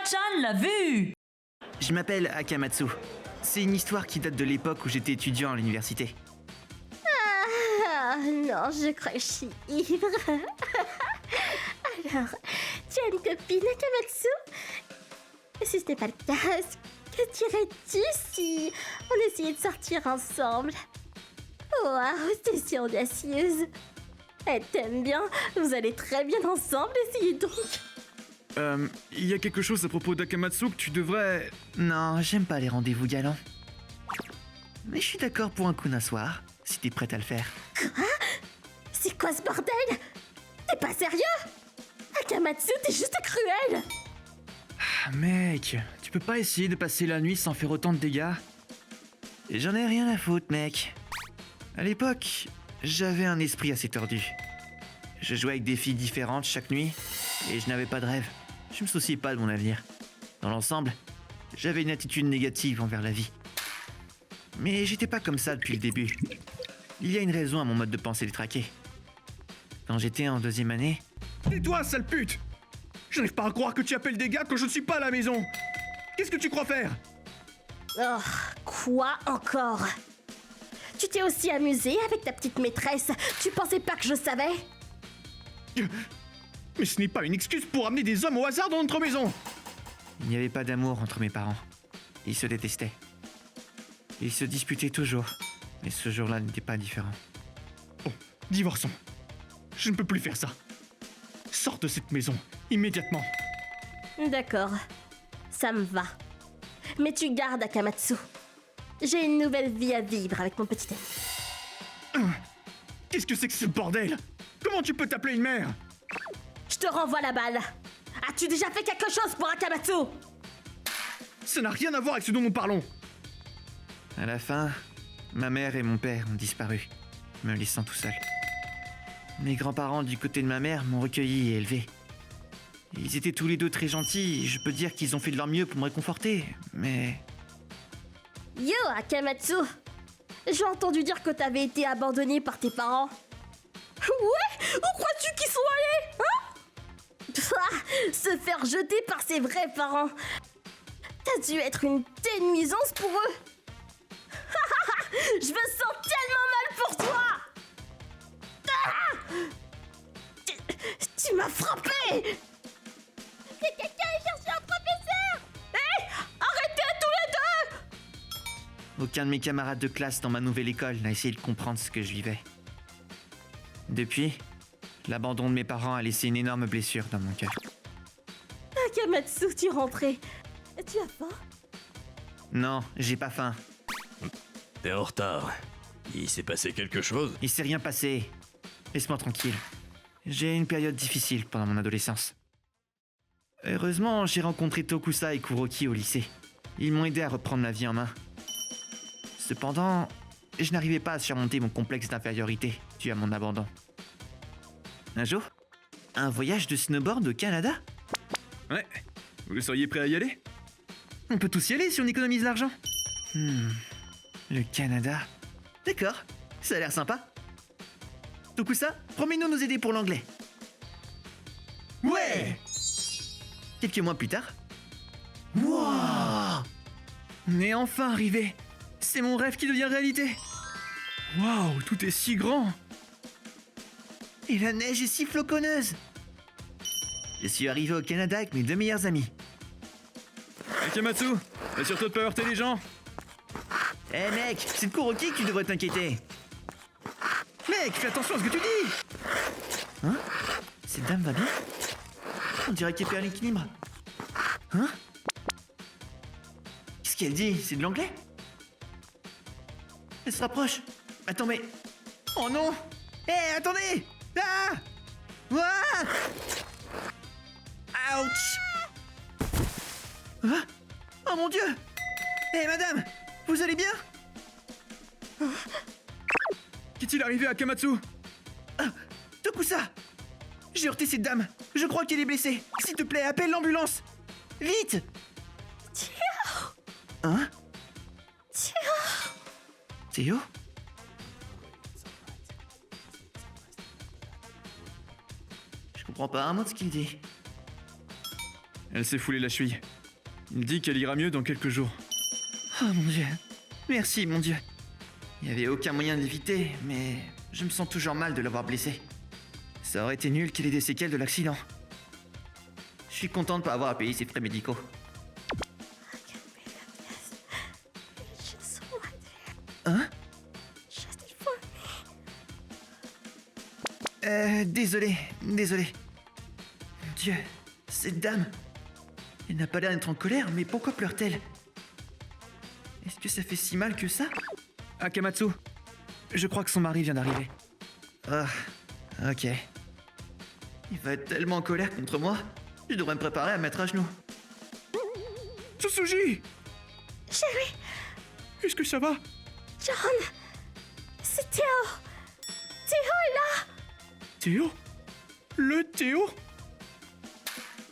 Akuma-chan l'a vu. Je m'appelle Akamatsu. C'est une histoire qui date de l'époque où j'étais étudiant à l'université. Ah non, je crois que je suis ivre. Alors, tu as une copine, Akamatsu? Si ce n'est pas le cas, que dirais-tu si on essayait de sortir ensemble? Waouh, t'es si audacieuse. Elle t'aime bien, vous allez très bien ensemble, essayez donc. Il y a quelque chose à propos d'Akamatsu que tu devrais... Non, j'aime pas les rendez-vous galants. Mais je suis d'accord pour un coup d'un soir, si t'es prête à le faire. Quoi? C'est quoi ce bordel? T'es pas sérieux? Akamatsu, t'es juste cruel. Ah, mec, tu peux pas essayer de passer la nuit sans faire autant de dégâts? J'en ai rien à foutre, mec. À l'époque, j'avais un esprit assez tordu. Je jouais avec des filles différentes chaque nuit, et je n'avais pas de rêve. Je me souciais pas de mon avenir. Dans l'ensemble, j'avais une attitude négative envers la vie. Mais j'étais pas comme ça depuis le début. Il y a une raison à mon mode de pensée détraqué. Quand j'étais en deuxième année... Tais-toi, sale pute! Je n'arrive pas à croire que tu appelles des gars quand je ne suis pas à la maison! Qu'est-ce que tu crois faire? Oh, quoi encore? Tu t'es aussi amusé avec ta petite maîtresse? Tu pensais pas que je savais? Mais ce n'est pas une excuse pour amener des hommes au hasard dans notre maison! Il n'y avait pas d'amour entre mes parents. Ils se détestaient. Ils se disputaient toujours. Mais ce jour-là n'était pas différent. Bon, divorçons. Je ne peux plus faire ça. Sors de cette maison, immédiatement. D'accord, ça me va. Mais tu gardes Akamatsu. J'ai une nouvelle vie à vivre avec mon petit ami. Qu'est-ce que c'est que ce bordel? Comment tu peux t'appeler une mère? Je te renvoie la balle. As-tu déjà fait quelque chose pour Akamatsu? Ça n'a rien à voir avec ce dont nous parlons. À la fin, ma mère et mon père ont disparu, me laissant tout seul. Mes grands-parents du côté de ma mère m'ont recueilli et élevé. Ils étaient tous les deux très gentils, je peux dire qu'ils ont fait de leur mieux pour me réconforter, mais... Yo, Akamatsu! J'ai entendu dire que t'avais été abandonné par tes parents. Ouais? Où crois-tu qu'ils sont allés? Hein? Pah, se faire jeter par ses vrais parents. T'as dû être une telle nuisance pour eux. Je me sens tellement mal pour toi. Ah, tu m'as frappé. Que quelqu'un ait cherché un professeur. Hé, arrêtez tous les deux. Aucun de mes camarades de classe dans ma nouvelle école n'a essayé de comprendre ce que je vivais. Depuis, l'abandon de mes parents a laissé une énorme blessure dans mon cœur. Akamatsu, tu es rentré. Tu as faim? Non, j'ai pas faim. T'es en retard. Il s'est passé quelque chose? Il s'est rien passé. Laisse-moi tranquille. J'ai eu une période difficile pendant mon adolescence. Heureusement, j'ai rencontré Tokusa et Kuroki au lycée. Ils m'ont aidé à reprendre ma vie en main. Cependant, je n'arrivais pas à surmonter mon complexe d'infériorité dû à mon abandon. Un jour, un voyage de snowboard au Canada? Ouais, vous seriez prêt à y aller? On peut tous y aller si on économise l'argent. Le Canada. D'accord, ça a l'air sympa. Tokusa, promets-nous nous aider pour l'anglais. Ouais! Quelques mois plus tard. Wouah! On est enfin arrivé. C'est mon rêve qui devient réalité. Waouh, tout est si grand! Et la neige est si floconneuse. Je suis arrivé au Canada avec mes deux meilleurs amis. Akamatsu, assure-toi de pas heurter les gens! Eh mec, c'est de Kuroki que tu devrais t'inquiéter. Mec, fais attention à ce que tu dis! Hein? Cette dame va bien? On dirait qu'elle perd l'équilibre. Hein? Qu'est-ce qu'elle dit? C'est de l'anglais? Elle se rapproche. Attends, mais... Oh non! Eh, attendez! Ah! Ouah! Ouch! Ah! Oh mon Dieu! Eh madame! Vous allez bien? Qu'est-il arrivé à Akamatsu? Ah! Tokusa! J'ai heurté cette dame. Je crois qu'elle est blessée. S'il te plaît, appelle l'ambulance. Vite! Hein? Théo? Je comprends pas un mot de ce qu'il dit. Elle s'est foulée la cheville. Il dit qu'elle ira mieux dans quelques jours. Oh mon Dieu. Merci, mon Dieu. Il n'y avait aucun moyen de l'éviter, mais je me sens toujours mal de l'avoir blessée. Ça aurait été nul qu'elle ait des séquelles de l'accident. Je suis content de pas avoir à payer ses frais médicaux. Hein? Désolé. Mon Dieu, cette dame. Elle n'a pas l'air d'être en colère, mais pourquoi pleure-t-elle? Est-ce que ça fait si mal que ça? Akamatsu, je crois que son mari vient d'arriver. Ah, ok. Il va être tellement en colère contre moi, je devrais me préparer à me mettre à genoux. Tsutsuji! Chérie, Est-ce que ça va? John, c'est Théo. Théo est là. Théo? Le Théo?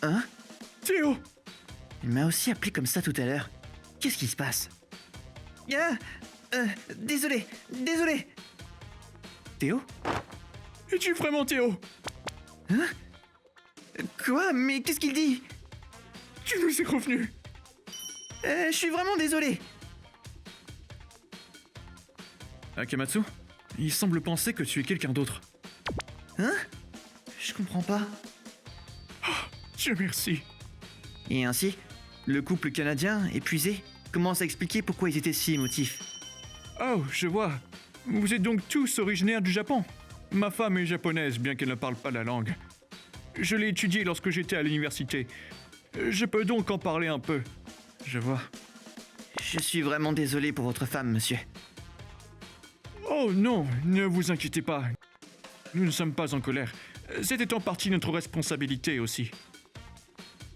Hein? Théo! Il m'a aussi appelé comme ça tout à l'heure. Qu'est-ce qui se passe? Ah, désolé. Théo? Es-tu vraiment Théo? Quoi? Mais qu'est-ce qu'il dit? Tu nous es revenu! Je suis vraiment désolé. Akamatsu, il semble penser que tu es quelqu'un d'autre. Hein? Je comprends pas. Dieu merci. Et ainsi, le couple canadien, épuisé, commence à expliquer pourquoi ils étaient si émotifs. Oh, je vois. Vous êtes donc tous originaires du Japon. Ma femme est japonaise, bien qu'elle ne parle pas la langue. Je l'ai étudiée lorsque j'étais à l'université. Je peux donc en parler un peu. Je vois. Je suis vraiment désolé pour votre femme, monsieur. Oh non, ne vous inquiétez pas. Nous ne sommes pas en colère. C'était en partie notre responsabilité aussi.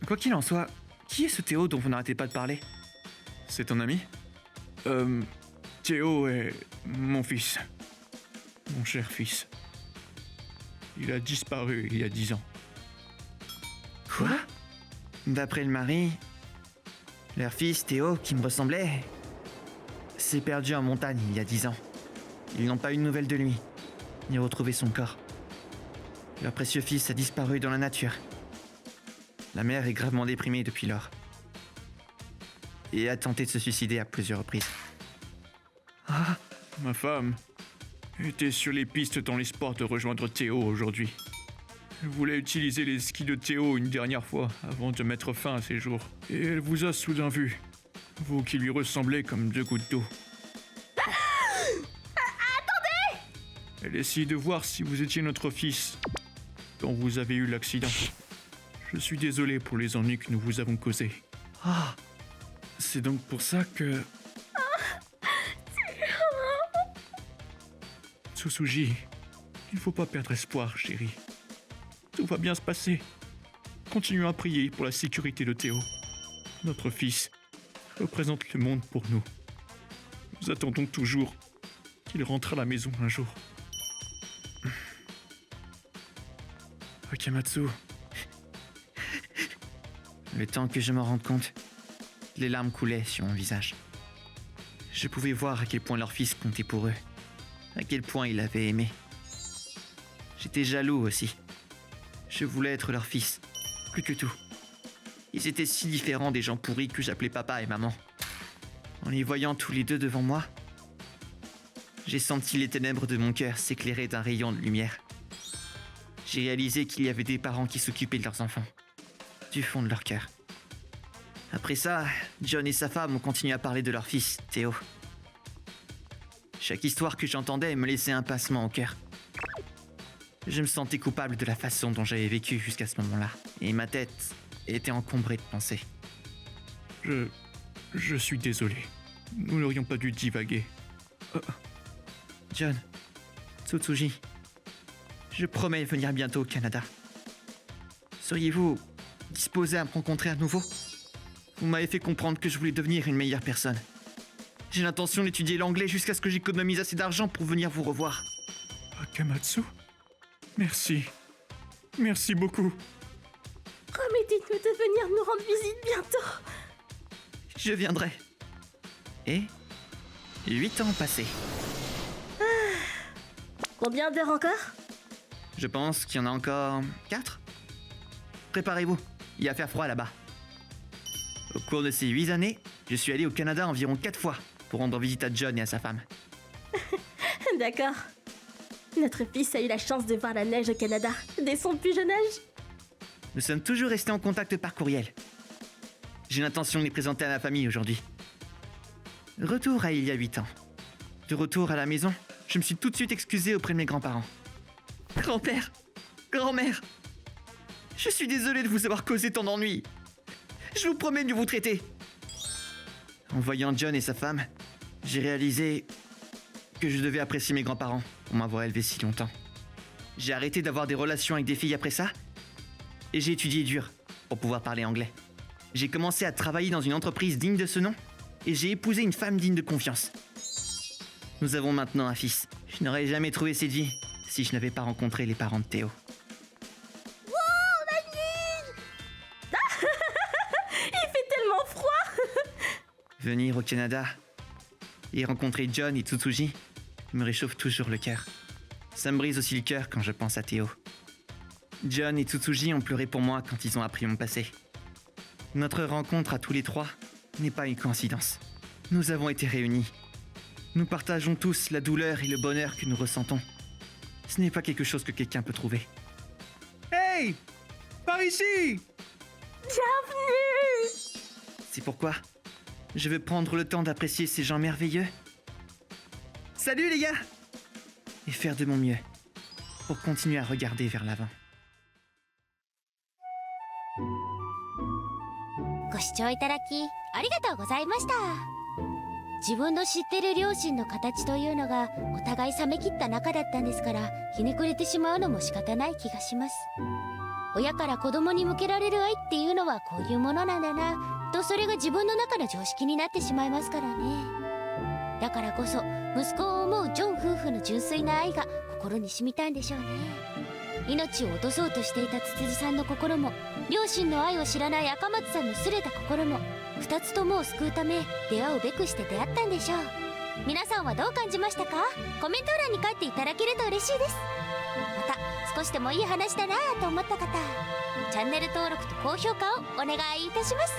Quoi qu'il en soit, qui est ce Théo dont vous n'arrêtez pas de parler? C'est ton ami? Théo est mon fils. Mon cher fils. Il a disparu il y a 10 ans. Quoi? D'après le mari, leur fils Théo, qui me ressemblait, s'est perdu en montagne il y a 10 ans. Ils n'ont pas eu de nouvelles de lui, ni retrouvé son corps. Leur précieux fils a disparu dans la nature. La mère est gravement déprimée depuis lors. Et a tenté de se suicider à plusieurs reprises. Ah, ma femme était sur les pistes dans l'espoir de rejoindre Théo aujourd'hui. Elle voulait utiliser les skis de Théo une dernière fois avant de mettre fin à ses jours. Et elle vous a soudain vu. Vous qui lui ressemblez comme 2 gouttes d'eau. Attendez! Elle essaye de voir si vous étiez notre fils quand vous avez eu l'accident. Je suis désolé pour les ennuis que nous vous avons causés. Ah, C'est donc pour ça que... Tsutsuji, il ne faut pas perdre espoir, chérie. Tout va bien se passer. Continuons à prier pour la sécurité de Théo. Notre fils représente le monde pour nous. Nous attendons toujours qu'il rentre à la maison un jour. Akamatsu, le temps que je me rende compte, les larmes coulaient sur mon visage. Je pouvais voir à quel point leur fils comptait pour eux, à quel point il avait aimé. J'étais jaloux aussi. Je voulais être leur fils, plus que tout. Ils étaient si différents des gens pourris que j'appelais papa et maman. En les voyant tous les deux devant moi, j'ai senti les ténèbres de mon cœur s'éclairer d'un rayon de lumière. J'ai réalisé qu'il y avait des parents qui s'occupaient de leurs enfants, du fond de leur cœur. Après ça, John et sa femme ont continué à parler de leur fils, Théo. Chaque histoire que j'entendais me laissait un pincement au cœur. Je me sentais coupable de la façon dont j'avais vécu jusqu'à ce moment-là, et ma tête était encombrée de pensées. Je suis désolé. Nous n'aurions pas dû divaguer. John, Tsutsuji, je promets venir bientôt au Canada. Seriez-vous disposé à me rencontrer à nouveau? Vous m'avez fait comprendre que je voulais devenir une meilleure personne. J'ai l'intention d'étudier l'anglais jusqu'à ce que j'économise assez d'argent pour venir vous revoir. Akamatsu, merci. Merci beaucoup. Promettez-nous de venir nous rendre visite bientôt. Je viendrai. Et 8 ans passés. Combien d'heures encore? Je pense qu'il y en a encore 4. Préparez-vous, il va faire froid là-bas. Au cours de ces 8 années, je suis allé au Canada environ 4 fois pour rendre visite à John et à sa femme. D'accord. Notre fils a eu la chance de voir la neige au Canada dès son plus jeune âge. Nous sommes toujours restés en contact par courriel. J'ai l'intention de les présenter à ma famille aujourd'hui. Retour à il y a 8 ans. De retour à la maison, je me suis tout de suite excusé auprès de mes grands-parents. Grand-père, grand-mère, je suis désolé de vous avoir causé tant d'ennuis. Je vous promets de mieux vous traiter. En voyant John et sa femme, j'ai réalisé que je devais apprécier mes grands-parents pour m'avoir élevé si longtemps. J'ai arrêté d'avoir des relations avec des filles après ça, et j'ai étudié dur pour pouvoir parler anglais. J'ai commencé à travailler dans une entreprise digne de ce nom, et j'ai épousé une femme digne de confiance. Nous avons maintenant un fils. Je n'aurais jamais trouvé cette vie si je n'avais pas rencontré les parents de Théo. Il fait tellement froid. Venir au Canada et rencontrer John et Tsutsuji me réchauffe toujours le cœur. Ça me brise aussi le cœur quand je pense à Théo. John et Tsutsuji ont pleuré pour moi quand ils ont appris mon passé. Notre rencontre à tous les trois n'est pas une coïncidence. Nous avons été réunis. Nous partageons tous la douleur et le bonheur que nous ressentons. Ce n'est pas quelque chose que quelqu'un peut trouver. Hey! Par ici! Bienvenue. C'est pourquoi je veux prendre le temps d'apprécier ces gens merveilleux. Salut les gars! Et faire de mon mieux pour continuer à regarder vers l'avant. ご視聴いただきありがとうございました。自分の知ってる両親の形というのがお互い冷め切った仲だったんですから、ひねくれてしまうのも仕方ない気がします。親から子供に向けられる愛っていうのはこういうものなんだなと、それが自分の中の常識になってしまいますからね。だからこそ息子を思うジョン夫婦の純粋な愛が心に染みたんでしょうね。命を落とそうとしていたつつじさんの心も、両親の愛を知らない赤松さんのすれた心も、2つともを救うため出会うべくして出会ったんでしょう。皆さんはどう感じましたか？コメント欄に書いていただけると嬉しいです。また少しでもいい話だなぁと思った方、チャンネル登録と高評価をお願いいたします。